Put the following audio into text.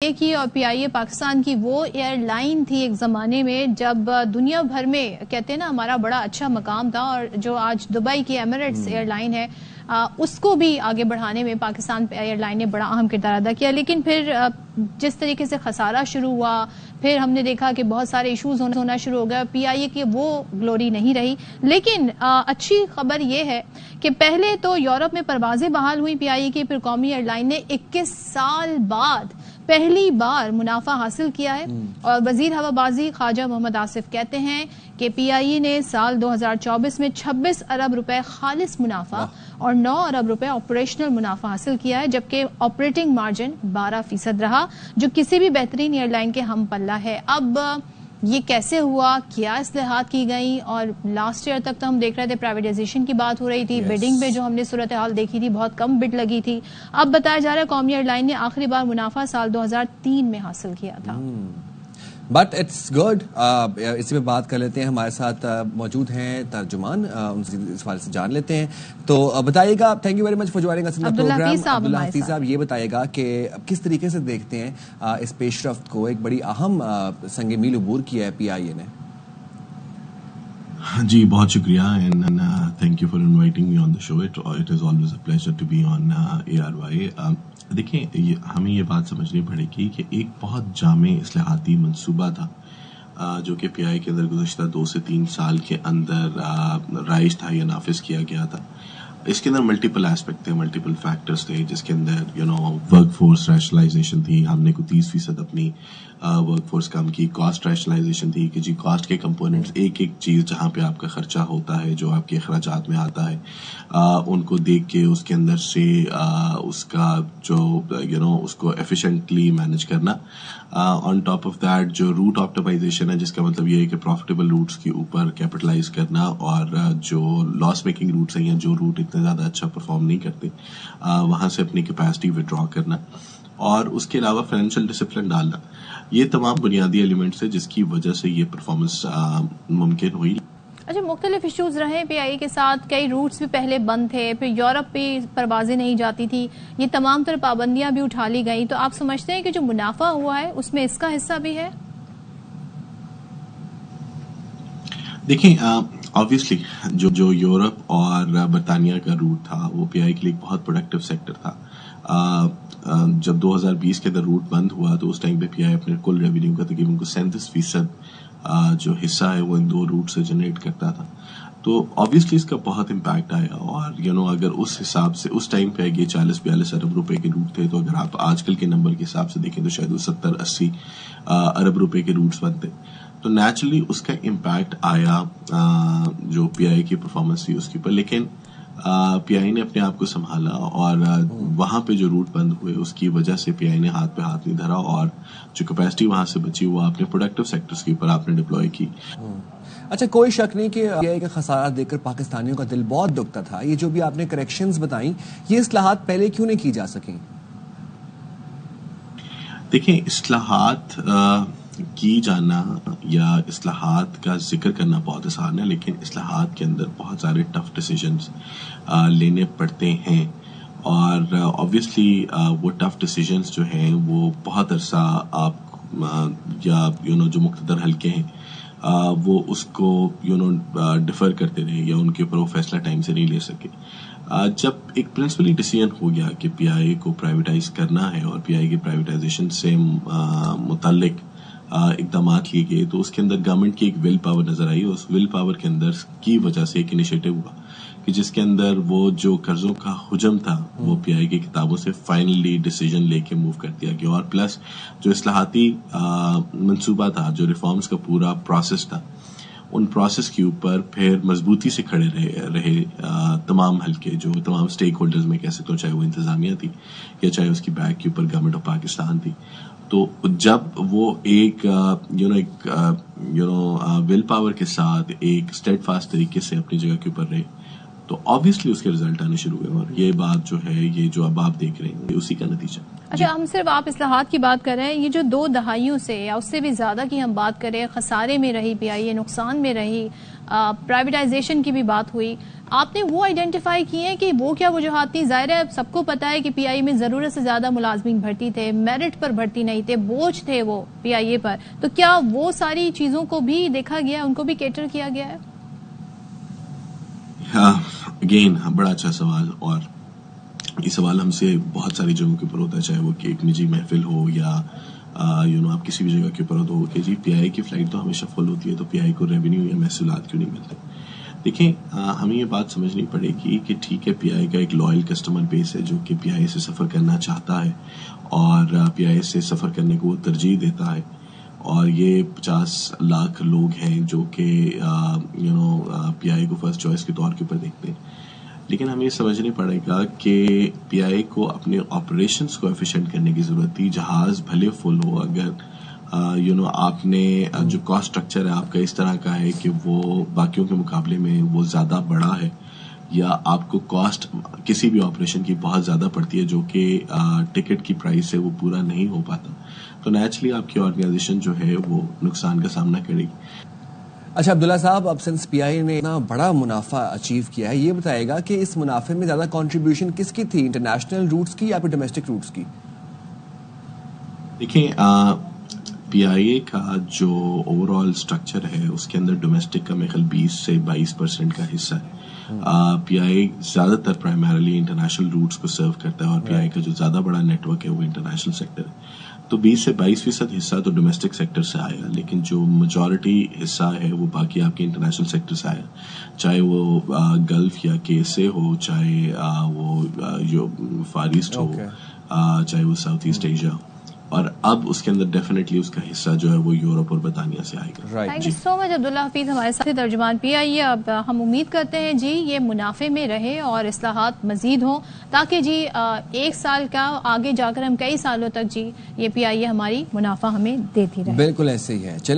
کی اور پی آئی اے پاکستان کی وہ ایئر لائن تھی ایک زمانے میں جب دنیا بھر میں کہتے ہیں نا ہمارا بڑا اچھا مقام تھا، اور جو آج دبئی کی ایمریٹس ایئر لائن ہے اس کو بھی آگے بڑھانے میں پاکستان ایئر لائن نے بڑا اہم کردار ادا کیا. لیکن پھر جس طریقے سے خسارہ شروع ہوا، پھر ہم نے دیکھا کہ بہت سارے ایشوز ہونا شروع ہو گیا. پی آئی اے کی وہ گلوری نہیں رہی. لیکن اچھی خبر یہ ہے کہ پہلے تو یورپ میں پروازیں بحال ہوئی پی آئی اے کی، پھر قومی ایئر لائن نے 21 سال بعد پہلی بار منافع حاصل کیا ہے. اور وزیر ہوا بازی خواجہ محمد آصف کہتے ہیں کہ پی آئی اے نے سال 2024 میں 26 ارب روپے خالص منافع اور 9 ارب روپے آپریشنل منافع حاصل کیا ہے، جبکہ آپریٹنگ مارجن 12% رہا، جو کسی بھی بہترین ایئر لائن کے ہم پلہ ہے. اب یہ کیسے ہوا، کیا اصلاحات کی گئیں؟ اور لاسٹ ایئر تک تو ہم دیکھ رہے تھے پرائیویٹائزیشن کی بات ہو رہی تھی. بڈنگ پہ جو ہم نے صورتحال دیکھی تھی بہت کم بڈ لگی تھی. اب بتایا جا رہا ہے قومی ایئر لائن نے آخری بار منافع سال 2003 میں حاصل کیا تھا. But it's good. اسی پہ بات کر لیتے ہیں. ہمارے ساتھ موجود ہیں ترجمان، ان سے اس حوالے سے جان لیتے ہیں. تو بتائیے گا، thank you very much for joining us in the programme. Abdullah Hafeez Sahib یہ بتائیے گا کہ کس طریقے سے دیکھتے ہیں اس پیش رفت کو؟ ایک بڑی اہم سنگ میل عبور کیا ہے پی آئی اے نے. جی بہت شکریہ and thank you for inviting me on the show. It is always a pleasure to be on A R Y. دیکھیں، ہمیں یہ بات سمجھنی پڑے گی کہ ایک بہت جامع اصلاحاتی منصوبہ تھا جو کہ پی آئی کے اندر گزشتہ 2 سے 3 سال کے اندر رائج تھا یا نافذ کیا گیا تھا. اس کے اندر ملٹیپل ایسپیکٹ تھے، ملٹیپل فیکٹرز تھے، جس کے اندر ورک فورس ریشنلائزیشن تھی. ہم نے کوئی 30% اپنی ورک فورس کم کی. کاسٹ ریشنلائزیشن تھی کہ جی کاسٹ کے کمپوننٹس، ایک ایک چیز جہاں پہ آپ کا خرچہ ہوتا ہے، جو آپ کے اخراجات میں آتا ہے، ان کو دیکھ کے اس کے اندر سے اس کا جو اس کو ایفیشینٹلی مینج کرنا. آن ٹاپ آف دیٹ جو روٹ آپٹیمائزیشن ہے، جس کا مطلب یہ ہے کہ پروفیٹیبل روٹس کے اوپر کیپٹلائز کرنا، اور جو لاس میکنگ روٹس ہیں یا جو روٹ اتنے زیادہ اچھا پرفارم نہیں کرتے وہاں سے اپنی کیپیسٹی وڈرا کرنا، اور اس کے علاوہ فائنینشیل ڈسپلن ڈالنا. یہ تمام بنیادی ایلیمنٹس ہیں جس کی وجہ سے یہ پرفارمنس ممکن ہوئی. اچھا، مختلف ایشوز رہے پی آئی اے کے ساتھ. کئی روٹس بھی پہلے بند تھے، پھر یورپ پہ پروازیں نہیں جاتی تھی. یہ تمام تر پابندیاں بھی اٹھا لی گئیں. تو آپ سمجھتے ہیں کہ جو منافع ہوا ہے اس میں اس کا حصہ بھی ہے؟ دیکھیں، آبویسلی جو یورپ اور برطانیہ کا روٹ تھا وہ پی آئی کے لیے ایک بہت پروڈکٹیو سیکٹر تھا. جب 2020 کے اندر روٹ بند ہوا تو اس ٹائم پہ پی آئی اپنے کل ریونیو کا تقریباً 37% جو حصہ ہے وہ ان 2 روٹ سے جنریٹ کرتا تھا. تو آبویسلی اس کا بہت امپیکٹ آیا. اور اگر اس حساب سے اس ٹائم پہ یہ 40-42 ارب روپے کے روٹ تھے، تو اگر آپ آج کل کے نمبر کے حساب سے دیکھیں تو شاید وہ 70-80 ارب روپے کے روٹس بنتے. تو نیچرلی اس کا امپیکٹ آیا جو پی آئی کی پرفارمنس تھی اس کے اوپر. لیکن پی آئی نے اپنے آپ کو سنبھالا، اور وہاں پہ جو روٹ بند ہوئے اس کی وجہ سے پی آئی نے ہاتھ پہ ہاتھ نہیں دھرا، اور جو کیپیسٹی وہاں سے بچی وہ اپنے پروڈکٹیو سیکٹرز کے اوپر آپ نے ڈپلوائے کی. اچھا، کوئی شک نہیں کہ پی آئی کا خسارہ دیکھ کر پاکستانیوں کا دل بہت دکھتا تھا. یہ جو بھی آپ نے کریکشنز بتائیں، یہ اصلاحات پہلے کیوں نہیں کی جا سکیں؟ دیکھیں، اصلاحات کی جانا یا اصلاحات کا ذکر کرنا بہت آسان ہے، لیکن اصلاحات کے اندر بہت سارے ٹف ڈیسیجنز لینے پڑتے ہیں. اور آبویسلی وہ ٹف ڈیسیجنز جو ہیں وہ بہت عرصہ آپ یا جو مقتدر حلقے ہیں وہ اس کو ڈیفر کرتے رہے، یا ان کے اوپر وہ فیصلہ ٹائم سے نہیں لے سکے. جب ایک پرنسپلی ڈیسیجن ہو گیا کہ پی آئی کو پرائیویٹائز کرنا ہے اور پی آئی کی پرائیویٹائزیشن سے متعلق اقدامات لیے گئے، تو اس کے اندر گورنمنٹ کی ایک ول پاور نظر آئی. اس ول پاور کے اندر کی وجہ سے ایک انیشیٹو ہوا کہ جس کے اندر وہ جو قرضوں کا حجم تھا وہ پی آئی کی کتابوں سے فائنلی ڈیسیجن لے کے موو کر دیا گیا. اور پلس جو اصلاحاتی منصوبہ تھا، جو ریفارمز کا پورا پروسیس تھا، ان پروسیس کے اوپر پھر مضبوطی سے کھڑے رہے تمام حلقے، جو تمام اسٹیک ہولڈرز میں کہہ سکتا ہوں، چاہے وہ انتظامیہ تھی یا چاہے اس کی بیک کے اوپر گورنمنٹ آف پاکستان تھی. تو جب وہ ایک ول پاور کے ساتھ ایک اسٹیڈ فاسٹ طریقے سے اپنی جگہ کے اوپر رہے، تو آبویسلی اس کے رزلٹ آنے شروع ہوئے، اور یہ بات جو ہے، یہ جو اب آپ دیکھ رہے ہیں، اسی کا نتیجہ۔ اچھا، ہم صرف آپ اصلاحات کی بات کر رہے ہیں، یہ جو 2 دہائیوں سے یا اس سے بھی زیادہ کی ہم بات کریں، خسارے میں رہی پی آئی اے، نقصان میں رہی، پرائیویٹائزیشن کی بھی بات ہوئی، آپ نے وہ آئیڈینٹیفائی کیے کہ وہ کیا وجوہات تھی؟ ظاہر ہے سب کو پتا ہے کہ پی آئی اے میں ضرورت سے زیادہ ملازمین بھرتی تھے، میرٹ پر بھرتی نہیں تھے، بوجھ تھے وہ پی آئی اے پر، تو کیا وہ ساری چیزوں کو بھی دیکھا گیا، ان کو بھی کیٹر کیا گیا ہے؟ اگین بڑا اچھا سوال، اور یہ سوال ہم سے بہت ساری جگہوں کے اوپر ہوتا ہے، چاہے وہ کہ ایک نجی محفل ہو یا آپ کسی بھی جگہ کے اوپر ہو کہ جی پی آئی کی فلائٹ تو ہمیشہ فل ہوتی ہے، تو پی آئی کو ریونیو یا محصولات کیوں نہیں ملتے؟ دیکھیں، ہمیں یہ بات سمجھنی پڑے گی کہ ٹھیک ہے، پی آئی کا ایک لوئل کسٹمر بیس ہے جو کہ پی آئی سے سفر کرنا چاہتا ہے، اور پی آئی سے سفر کرنے کو وہ ترجیح دیتا ہے، اور یہ 50 لاکھ لوگ ہیں جو کہ پی آئی کو فرسٹ چوائس کے طور کے اوپر دیکھتے ہیں۔ لیکن ہمیں یہ سمجھنا پڑے گا کہ پی آئی کو اپنے آپریشنز کو ایفیشینٹ کرنے کی ضرورت تھی۔ جہاز بھلے فل ہو، اگر آپ نے جو کاسٹ اسٹرکچر ہے آپ کا اس طرح کا ہے کہ وہ باقیوں کے مقابلے میں وہ زیادہ بڑا ہے، یا آپ کو کاسٹ کسی بھی آپریشن کی بہت زیادہ پڑتی ہے جو کہ ٹکٹ کی پرائس سے وہ پورا نہیں ہو پاتا، تو نیچرلی آپ کی آرگنائزیشن جو ہے وہ نقصان کا سامنا کرے گی۔ اچھا عبداللہ صاحب، اب سنس پی آئی نے اتنا بڑا منافع اچیو کیا ہے، یہ بتائے گا کہ اس منافع میں زیادہ کنٹریبیوشن کس کی تھی، انٹرنیشنل روٹس کی یا پھر ڈومیسٹک روٹس کی؟ دیکھیں، پی آئی اے کا جو اوور آل اسٹرکچر ہے اس کے اندر ڈومیسٹک کا میرے خیال 20 سے 22% کا حصہ ہے۔ پی آئی اے زیادہ تر پرائمرلی انٹرنیشنل روٹس کو سرو کرتا ہے، اور پی آئی کا جو زیادہ بڑا نیٹ ورک ہے وہ انٹرنیشنل سیکٹر ہے، تو 20 سے 22% حصہ تو ڈومیسٹک سیکٹر سے آیا، لیکن جو میجورٹی حصہ ہے وہ باقی آپ کے انٹرنیشنل سیکٹر سے آیا، چاہے وہ گلف یا کے سے ہو، چاہے وہ جو فار ایسٹ ہو، چاہے وہ ساؤتھ ایسٹ ایشیا ہو، اور اب اس کے اندر ڈیفینیٹلی اس کا حصہ جو ہے وہ یورپ اور برطانیہ سے آئے گا۔ تھینک یو سو مچ عبداللہ حفیظ، ہمارے ساتھ ترجمان پی آئی اے۔ اب ہم امید کرتے ہیں جی یہ منافع میں رہے اور اصلاحات مزید ہوں، تاکہ جی 1 سال کا آگے جا کر ہم کئی سالوں تک جی یہ پی آئی اے ہماری منافع ہمیں دیتی رہے۔ بالکل ایسے ہی ہے۔